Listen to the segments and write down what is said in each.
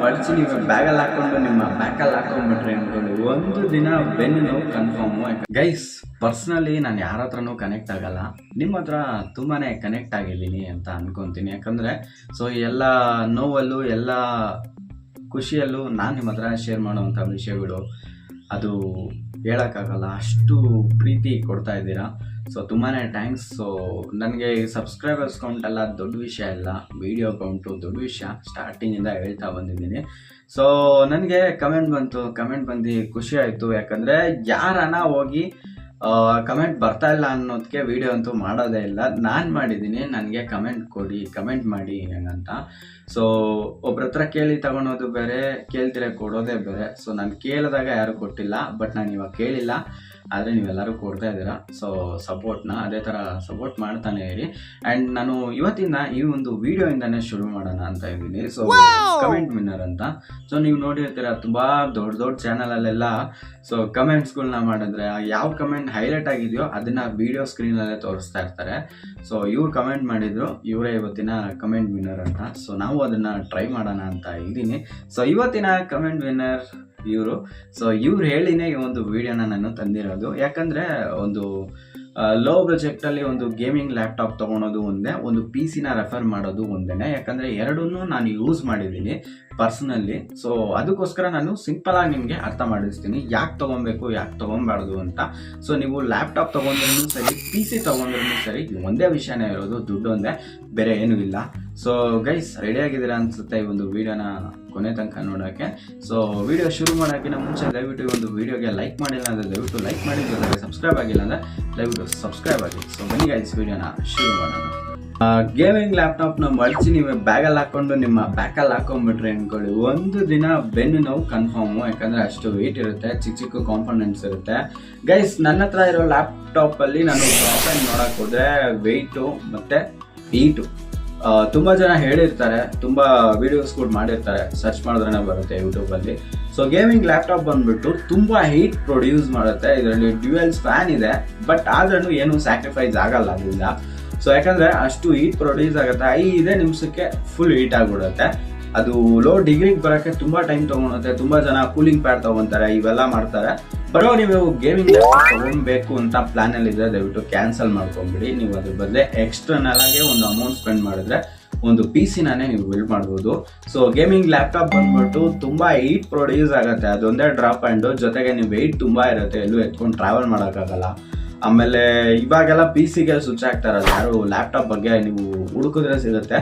ಮಡಚಿ ನೀವು ಬ್ಯಾಗಲ್ಲಿ ಹಾಕೊಂಡು ನಿಮ್ಮ ಬ್ಯಾಕಲ್ಲಿ ಹಾಕೊಂಡ್ಬಿಟ್ರೆ ಅಂದ್ಕೊಳ್ಳಿ ಒಂದು ದಿನ ಬೆನ್ನು ನೋವು ಕನ್ಫರ್ಮು. ಗೈಸ್, ಪರ್ಸ್ನಲಿ ನಾನು ಯಾರ ಹತ್ರನೂ ಕನೆಕ್ಟ್ ಆಗಲ್ಲ, ನಿಮ್ಮ ಹತ್ರ ತುಂಬಾ ಕನೆಕ್ಟ್ ಆಗಿದ್ದೀನಿ ಅಂತ ಅನ್ಕೊತೀನಿ. ಯಾಕಂದರೆ ಎಲ್ಲ ನೋವಲ್ಲೂ ಎಲ್ಲ ಖುಷಿಯಲ್ಲೂ ನಾನು ನಿಮ್ಮ ಹತ್ರ ಶೇರ್ ಮಾಡೋವಂಥ ವಿಷಯಗಳು ಅದು ಹೇಳೋಕ್ಕಾಗಲ್ಲ, ಅಷ್ಟು ಪ್ರೀತಿ ಕೊಡ್ತಾ ಇದ್ದೀರಾ. ತುಂಬಾ ಥ್ಯಾಂಕ್ಸ್. ನನಗೆ ಸಬ್ಸ್ಕ್ರೈಬರ್ಸ್ ಕೌಂಟ್ ಎಲ್ಲ ದೊಡ್ಡ ವಿಷಯ ಇಲ್ಲ, ವಿಡಿಯೋ ಕೌಂಟು ದೊಡ್ಡ ವಿಷಯ. ಸ್ಟಾರ್ಟಿಂಗಿಂದ ಹೇಳ್ತಾ ಬಂದಿದ್ದೀನಿ. ನನಗೆ ಕಮೆಂಟ್ ಬಂದು ಖುಷಿ ಆಯಿತು. ಯಾಕಂದರೆ ಯಾರನ್ನ ಹೋಗಿ ಕಮೆಂಟ್ ಬರ್ತಾ ಇಲ್ಲ ಅನ್ನೋದಕ್ಕೆ ವಿಡಿಯೋ ಅಂತೂ ಮಾಡೋದೇ ಇಲ್ಲ. ನಾನು ಮಾಡಿದ್ದೀನಿ, ನನಗೆ ಕಮೆಂಟ್ ಮಾಡಿ ಹಂಗಂತ. ಒಬ್ರ ಹತ್ರ ಕೇಳಿ ತಗೊಳೋದು ಬೇರೆ, ಕೇಳ್ತಿರ ಕೊಡೋದೇ ಬೇರೆ. ನಾನು ಕೇಳಿದಾಗ ಯಾರು ಕೊಟ್ಟಿಲ್ಲ, ಬಟ್ ನಾನು ಇವಾಗ ಕೇಳಿಲ್ಲ, ಆದರೆ ನೀವೆಲ್ಲರೂ ಕೊಡ್ತಾ ಇದ್ದೀರಾ. ಸಪೋರ್ಟ್ನ ಅದೇ ಥರ ಸಪೋರ್ಟ್ ಮಾಡ್ತಾನೆ ಇರಿ. ಆ್ಯಂಡ್ ನಾನು ಇವತ್ತಿಂದ ಈ ಒಂದು ವಿಡಿಯೋಯಿಂದನೇ ಶುರು ಮಾಡೋಣ ಅಂತ ಇದ್ದೀನಿ. ಕಮೆಂಟ್ ವಿನ್ನರ್ ಅಂತ. ನೀವು ನೋಡಿರ್ತೀರ ತುಂಬ ದೊಡ್ಡ ಚಾನಲಲ್ಲೆಲ್ಲ ಕಮೆಂಟ್ಸ್ಗಳನ್ನ ಮಾಡಿದ್ರೆ ಯಾವ ಕಮೆಂಟ್ ಹೈಲೈಟ್ ಆಗಿದೆಯೋ ಅದನ್ನು ವಿಡಿಯೋ ಸ್ಕ್ರೀನಲ್ಲೇ ತೋರಿಸ್ತಾ ಇರ್ತಾರೆ. ಇವ್ರು ಕಮೆಂಟ್ ಮಾಡಿದ್ರು, ಇವರೇ ಇವತ್ತಿನ ಕಮೆಂಟ್ ವಿನ್ನರ್ ಅಂತ. ನಾವು ಅದನ್ನು ಟ್ರೈ ಮಾಡೋಣ ಅಂತ ಇದ್ದೀನಿ. ಇವತ್ತಿನ ಕಮೆಂಟ್ ವಿನ್ನರ್ ಇವರು. ಇವ್ರು ಹೇಳಿನೇ ಈ ಒಂದು ವಿಡಿಯೋನ ನಾನು ತಂದಿರೋದು. ಯಾಕಂದರೆ ಒಂದು ಲೋ ಬಜೆಕ್ಟಲ್ಲಿ ಒಂದು ಗೇಮಿಂಗ್ ಲ್ಯಾಪ್ಟಾಪ್ ತೊಗೊಳೋದು ಒಂದೇ, ಒಂದು PC ರೆಫರ್ ಮಾಡೋದು ಒಂದೇ. ಯಾಕಂದರೆ ಎರಡನ್ನೂ ನಾನು ಯೂಸ್ ಮಾಡಿದ್ದೀನಿ ಪರ್ಸ್ನಲಿ. ಅದಕ್ಕೋಸ್ಕರ ನಾನು ಸಿಂಪಲಾಗಿ ನಿಮಗೆ ಅರ್ಥ ಮಾಡಿಸ್ತೀನಿ, ಯಾಕೆ ತೊಗೊಬೇಕು ಯಾಕೆ ತೊಗೊಬಾರ್ದು ಅಂತ. ನೀವು ಲ್ಯಾಪ್ಟಾಪ್ ತೊಗೊಂಡ್ರೂ ಸರಿ, PC ತೊಗೊಂಡ್ರೂ ಸರಿ, ಒಂದೇ ವಿಷಯನೇ ಇರೋದು, ದುಡ್ಡು ಒಂದೇ, ಬೇರೆ ಏನೂ ಇಲ್ಲ. ಗೈಸ್, ರೆಡಿಯಾಗಿದ್ದೀರಾ ಅನಿಸುತ್ತೆ ಈ ಒಂದು ವಿಡಿಯೋನ ಕೊನೆ ತನಕ ನೋಡೋಕ್ಕೆ. ವಿಡಿಯೋ ಶುರು ಮಾಡೋಕ್ಕಿಂತ ಮುಂಚೆ ದಯವಿಟ್ಟು ಈ ಒಂದು ವಿಡಿಯೋಗೆ ಲೈಕ್ ಮಾಡಿಲ್ಲ ಅಂದರೆ ದಯವಿಟ್ಟು ಲೈಕ್ ಮಾಡಿ, ಜೊತೆಗೆ ಸಬ್ಸ್ಕ್ರೈಬ್ ಆಗಿಲ್ಲ ಅಂದರೆ ದಯವಿಟ್ಟು ಸಬ್ಸ್ಕ್ರೈಬ್ ಆಗಿ. ಬನ್ನಿ ಗೈಸ್, ವಿಡಿಯೋನ ಶುರು ಮಾಡೋಣ. ಗೇಮಿಂಗ್ ಲ್ಯಾಪ್ಟಾಪ್ನ ಮಡಚಿ ನೀವು ಬ್ಯಾಗಲ್ಲಿ ಹಾಕೊಂಡು ನಿಮ್ಮ ಬ್ಯಾಕಲ್ಲಿ ಹಾಕೊಂಡ್ಬಿಟ್ರೆ ಅಂದ್ಕೊಳ್ಳಿ ಒಂದು ದಿನ ಬೆನ್ನು ನೋವು ಕನ್ಫರ್ಮು. ಯಾಕಂದರೆ ಅಷ್ಟು ವೆಯ್ಟ್ ಇರುತ್ತೆ, ಚಿಕ್ಕ ಕಾಂಪೋನೆಂಟ್ಸ್ ಇರುತ್ತೆ. ಗೈಸ್, ನನ್ನ ಹತ್ರ ಇರೋ ಲ್ಯಾಪ್ಟಾಪಲ್ಲಿ ನಾನು ಪ್ರಾಪರ್ ನೋಡೋಕೆ ಹೋದರೆ ವೆಯ್ಟು ಮತ್ತು ಹೀಟು ತುಂಬ ಜನ ಹೇಳಿರ್ತಾರೆ, ತುಂಬ ವೀಡಿಯೋಸ್ಗಳು ಮಾಡಿರ್ತಾರೆ, ಸರ್ಚ್ ಮಾಡಿದ್ರೇ ಬರುತ್ತೆ ಯೂಟ್ಯೂಬಲ್ಲಿ. ಗೇಮಿಂಗ್ ಲ್ಯಾಪ್ಟಾಪ್ ಬಂದ್ಬಿಟ್ಟು ತುಂಬ ಹೀಟ್ ಪ್ರೊಡ್ಯೂಸ್ ಮಾಡುತ್ತೆ. ಇದರಲ್ಲಿ ಡ್ಯುಯಲ್ಸ್ ಫ್ಯಾನ್ ಇದೆ, ಬಟ್ ಆದ್ರೂ ಏನು ಸ್ಯಾಕ್ರಿಫೈಸ್ ಆಗಲ್ಲ ಅದರಿಂದ. ಯಾಕಂದರೆ ಅಷ್ಟು ಹೀಟ್ ಪ್ರೊಡ್ಯೂಸ್ ಆಗುತ್ತೆ. 5 ನಿಮಿಷಕ್ಕೆ ಫುಲ್ ಹೀಟ್ ಆಗಿಬಿಡುತ್ತೆ. ಅದು ಲೋ ಡಿಗ್ರಿಗೆ ಬರೋಕ್ಕೆ ತುಂಬ ಟೈಮ್ ತೊಗೊಳುತ್ತೆ. ತುಂಬ ಜನ ಕೂಲಿಂಗ್ ಪ್ಯಾಡ್ ತೊಗೊತಾರೆ, ಇವೆಲ್ಲ ಮಾಡ್ತಾರೆ. ನೀವು ಗೇಮಿಂಗ್ ಲ್ಯಾಪ್ಟಾಪ್ ತೊಗೊಬೇಕು ಅಂತ ಪ್ಲಾನಲ್ಲಿದ್ದರೆ ದಯವಿಟ್ಟು ಕ್ಯಾನ್ಸಲ್ ಮಾಡ್ಕೊಂಬಿಡಿ. ನೀವು ಅದ್ರ ಬದಲೇ ಎಕ್ಸ್ಟರ್ನಲ್ ಆಗಿ ಒಂದು ಅಮೌಂಟ್ ಸ್ಪೆಂಡ್ ಮಾಡಿದ್ರೆ ಒಂದು PC ನೀವು ಬಿಲ್ಡ್ ಮಾಡ್ಬೋದು. ಗೇಮಿಂಗ್ ಲ್ಯಾಪ್ಟಾಪ್ ಬಂದ್ಬಿಟ್ಟು ತುಂಬ ಹೀಟ್ ಪ್ರೊಡ್ಯೂಸ್ ಆಗುತ್ತೆ, ಅದೊಂದೇ ಡ್ರಾಪ್ ಆ್ಯಂಡು. ಜೊತೆಗೆ ನೀವು ವೆಯ್ಟ್ ತುಂಬ ಇರುತ್ತೆ, ಎಲ್ಲೂ ಎತ್ಕೊಂಡು ಟ್ರಾವೆಲ್ ಮಾಡೋಕ್ಕಾಗಲ್ಲ. ಆಮೇಲೆ ಇವಾಗೆಲ್ಲ PC-ಗೆ ಸ್ವಿಚ್ ಆಗ್ತಾರೆ, ಯಾರು ಲ್ಯಾಪ್ಟಾಪ್ ಬಗ್ಗೆ ನೀವು ಹುಡುಕಿದ್ರೆ ಸಿಗುತ್ತೆ.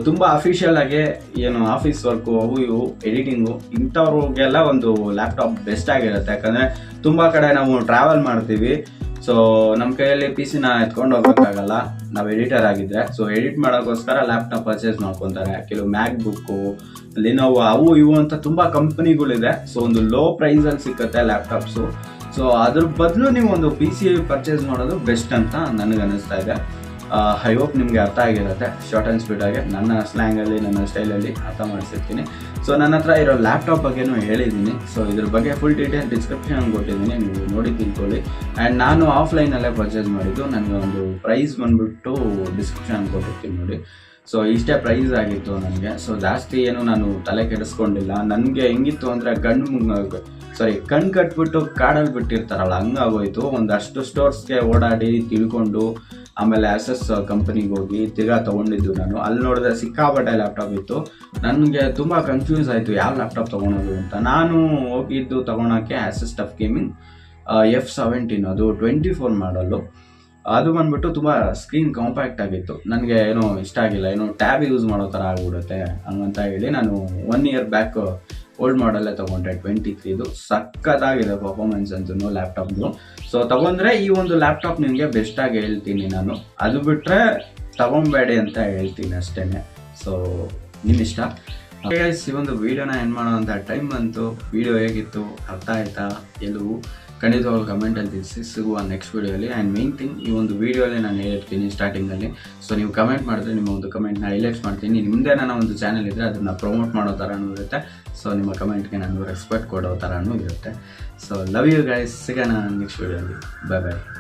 ತುಂಬ ಅಫಿಷಿಯಲ್ ಆಗಿ ಏನು ಆಫೀಸ್ ವರ್ಕು, ಅವು ಇವು ಎಡಿಟಿಂಗು, ಇಂಥವ್ರಿಗೆಲ್ಲ ಒಂದು ಲ್ಯಾಪ್ಟಾಪ್ ಬೆಸ್ಟ್ ಆಗಿರುತ್ತೆ. ಯಾಕಂದರೆ ತುಂಬ ಕಡೆ ನಾವು ಟ್ರಾವೆಲ್ ಮಾಡ್ತೀವಿ. ನಮ್ಮ ಕೈಯಲ್ಲಿ PC ಎತ್ಕೊಂಡು ಹೋಗೋಕ್ಕಾಗಲ್ಲ ನಾವು ಎಡಿಟರ್ ಆಗಿದ್ದರೆ. ಎಡಿಟ್ ಮಾಡೋಕ್ಕೋಸ್ಕರ ಲ್ಯಾಪ್ಟಾಪ್ ಪರ್ಚೇಸ್ ಮಾಡ್ಕೊತಾರೆ. ಕೆಲವು ಮ್ಯಾಕ್ ಬುಕ್ಕು, ಲಿನೋವೋ, ಅವು ಇವು ಅಂತ ತುಂಬ ಕಂಪ್ನಿಗಳಿದೆ. ಒಂದು ಲೋ ಪ್ರೈಸಲ್ಲಿ ಸಿಕ್ಕತ್ತೆ ಲ್ಯಾಪ್ಟಾಪ್ಸು. ಅದ್ರ ಬದಲು ನೀವು ಒಂದು PC ಪರ್ಚೇಸ್ ಮಾಡೋದು ಬೆಸ್ಟ್ ಅಂತ ನನಗೆ ಅನ್ನಿಸ್ತಾ ಇದೆ. ಐ ಹೋಪ್ ನಿಮಗೆ ಅರ್ಥ ಆಗಿರುತ್ತೆ. ಶಾರ್ಟ್ ಆ್ಯಂಡ್ ಸ್ವೀಟಾಗಿ ನನ್ನ ಸ್ಲ್ಯಾಂಗಲ್ಲಿ, ನನ್ನ ಸ್ಟೈಲಲ್ಲಿ ಅರ್ಥ ಮಾಡಿಸಿರ್ತೀನಿ. ನನ್ನ ಹತ್ರ ಇರೋ ಲ್ಯಾಪ್ಟಾಪ್ ಬಗ್ಗೆನೂ ಹೇಳಿದ್ದೀನಿ. ಇದ್ರ ಬಗ್ಗೆ ಫುಲ್ ಡೀಟೇಲ್ ಡಿಸ್ಕ್ರಿಪ್ಷನ್ ಕೊಟ್ಟಿದ್ದೀನಿ, ನೀವು ನೋಡಿ ತಿಳ್ಕೊಳ್ಳಿ. ಆ್ಯಂಡ್ ನಾನು ಆಫ್ಲೈನಲ್ಲೇ ಪರ್ಚೇಸ್ ಮಾಡಿದ್ದು. ನನಗೆ ಒಂದು ಪ್ರೈಸ್ ಬಂದುಬಿಟ್ಟು ಡಿಸ್ಕ್ರಿಪ್ಷನ್ ಕೊಟ್ಟಿರ್ತೀನಿ ನೋಡಿ. ಇಷ್ಟೇ ಪ್ರೈಸ್ ಆಗಿತ್ತು ನನಗೆ. ಜಾಸ್ತಿ ಏನು ನಾನು ತಲೆ ಕೆಡಿಸ್ಕೊಂಡಿಲ್ಲ. ನನಗೆ ಹೆಂಗಿತ್ತು ಅಂದರೆ ಕಣ್ಣು ಕಟ್ಬಿಟ್ಟು ಕಾಡಲ್ಲಿ ಬಿಟ್ಟಿರ್ತಾರಲ್ಲ, ಹಂಗಾಗೋಯ್ತು. ಒಂದಷ್ಟು ಸ್ಟೋರ್ಸ್ಗೆ ಓಡಾಡಿ ತಿಳ್ಕೊಂಡು ಆಮೇಲೆ ASUS ಕಂಪನಿಗೆ ಹೋಗಿ ತಿರ್ಗಾ ತೊಗೊಂಡಿದ್ದು ನಾನು. ಅಲ್ಲಿ ನೋಡಿದ್ರೆ ಸಿಕ್ಕಾಪಟ್ಟೆ ಲ್ಯಾಪ್ಟಾಪ್ ಇತ್ತು. ನನಗೆ ತುಂಬ ಕನ್ಫ್ಯೂಸ್ ಆಯಿತು ಯಾವ ಲ್ಯಾಪ್ಟಾಪ್ ತೊಗೊಳೋದು ಅಂತ. ನಾನು ಹೋಗಿದ್ದು ತೊಗೊಳಕ್ಕೆ ASUS ಟಫ್ ಗೇಮಿಂಗ್ F17, ಅದು 24 ಮಾಡಲು. ಅದು ಬಂದ್ಬಿಟ್ಟು ತುಂಬ ಸ್ಕ್ರೀನ್ ಕಾಂಪ್ಯಾಕ್ಟ್ ಆಗಿತ್ತು. ನನಗೆ ಏನೋ ಇಷ್ಟ ಆಗಿಲ್ಲ, ಏನೋ ಟ್ಯಾಬ್ ಯೂಸ್ ಮಾಡೋ ಥರ ಆಗಿಬಿಡುತ್ತೆ ಹಂಗಂತ ಹೇಳಿ ನಾನು 1 ಇಯರ್ ಬ್ಯಾಕ್ ಓಲ್ಡ್ ಮಾಡಲ್ಲೇ ತೊಗೊಂಡ್ರೆ 23. ಸಕ್ಕತ್ತಾಗಿದೆ ಪರ್ಫಾರ್ಮೆನ್ಸ್ ಅಂತೂ ಲ್ಯಾಪ್ಟಾಪ್ದು. ತೊಗೊಂಡ್ರೆ ಈ ಒಂದು ಲ್ಯಾಪ್ಟಾಪ್ ನಿಮಗೆ ಬೆಸ್ಟಾಗಿ ಹೇಳ್ತೀನಿ ನಾನು. ಅದು ಬಿಟ್ಟರೆ ತೊಗೊಬೇಡಿ ಅಂತ ಹೇಳ್ತೀನಿ ಅಷ್ಟೇ. ನಿಮ್ಮ ಇಷ್ಟ. ಈ ಒಂದು ವಿಡಿಯೋನ ಏನು ಮಾಡೋ ಅಂತ ಟೈಮ್ ಬಂತು. ವಿಡಿಯೋ ಹೇಗಿತ್ತು, ಅರ್ಥ ಆಯ್ತಾ ಎಲ್ಲವೂ ಖಂಡಿತವಾಗ್ಲೂ ಕಮೆಂಟಲ್ಲಿ ತಿಳಿಸಿ. ಸಿಗುವ ನೆಕ್ಸ್ಟ್ ವೀಡಿಯೋಲಿ. ಆ್ಯಂಡ್ ಮೇನ್ ಥಿಂಗ್, ಈ ಒಂದು ವೀಡಿಯೋಲಿ ನಾನು ಹೇಳ್ತೀನಿ ಸ್ಟಾರ್ಟಿಂಗಲ್ಲಿ. ನೀವು ಕಮೆಂಟ್ ಮಾಡಿದ್ರೆ ನಿಮ್ಮ ಒಂದು ಕಮೆಂಟ್ನ ಹೈಲೈಟ್ಸ್ ಮಾಡ್ತೀನಿ. ನಿಮ್ಮದೇ ನನ್ನ ಒಂದು ಚಾನಲ್ ಇದ್ದರೆ ಅದನ್ನು ಪ್ರಮೋಟ್ ಮಾಡೋ ಥರನೂ ಇರುತ್ತೆ. ನಿಮ್ಮ ಕಮೆಂಟ್ಗೆ ನಾನು ರೆಸ್ಪೆಕ್ಟ್ ಕೊಡೋ ಥರನೂ ಇರುತ್ತೆ. Love you guys. ಸಿಗೋಣ ನೆಕ್ಸ್ಟ್ ವೀಡಿಯೋಲಿ. ಬಾಯ್ ಬಾಯ್.